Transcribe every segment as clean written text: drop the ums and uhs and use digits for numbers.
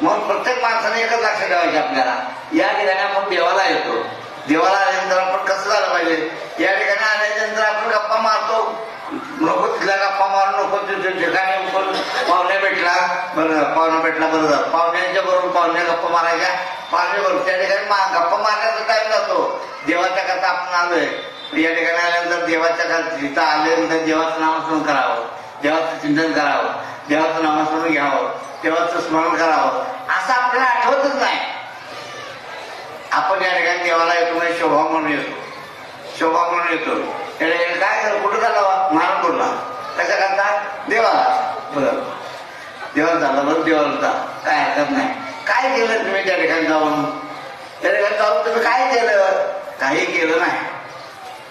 मग प्रत्येक माणसाने एकच लक्ष ठेवायचे आपल्याला, या ठिकाणी आपण देवाला येतो, देवाला आल्यानंतर आपण कसं झालं पाहिजे, या ठिकाणी आल्यानंतर आपण गप्पा मारतो, नको तिथल्या गप्पा मारू नको, ठिकाणी पाहुणे भेटला बरं, पाहुणा भेटला बरं झालं, पाहुण्यांच्या बरोबर पाहुण्या गप्पा मारायच्या, पाहुणे बरोबर त्या ठिकाणी गप्पा मारण्याचा टाइम जातो. देवाच्या करता आपण आलोय, या ठिकाणी आल्यानंतर देवाच्या तिथं आल्यानंतर देवाचं नामस्मरण करावं, देवाचं चिंतन करावं, देवाचं नामस्मरण घ्यावं, देवाचं स्मरण करावं, असं आपल्याला आठवतच नाही. आपण या ठिकाणी देवाला येतो म्हणजे शोभा म्हणून येतो, शोभा म्हणून येतो. त्या ठिकाणी काय कर कुठं चालावा, महाराजपूरला कशा करता, देवाला. बरं देवाला झालं, बरं देवाला जा, काय हरकत नाही. काय केलं तुम्ही त्या ठिकाणी जाऊन, त्या ठिकाणी जाऊन तुम्ही काय केलं, काही केलं नाही,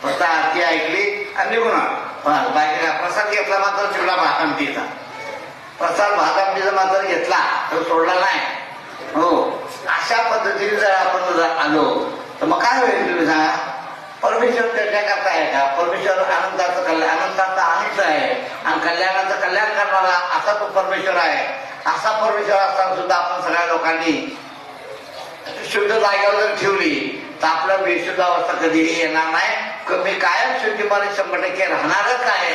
फक्त आरती ऐकली आणि निघून आलो. बाकी प्रसाद घेतला मात्र चिवडा भात आमटीचा, प्रसाद भात आमटीचा मात्र घेतला तर सोडला नाही. हो, अशा पद्धतीने जर आपण आलो तर मग काय होईल तुम्ही सांगा. परमेश्वर त्याच्या करता आहे का, परमेश्वर अनंताचं कल्याण, अनंताचा आनंद आहे आणि कल्याणाचं कल्याण करणारा असा तो परमेश्वर आहे. असा परमेश्वर असताना सुद्धा आपण सगळ्या लोकांनी शुद्ध जागेवर जर ठेवली तर आपलं बेशुद्ध अवस्था कधीही येणार नाही. कमी कायम शुद्धीमध्ये 100% राहणारच आहे.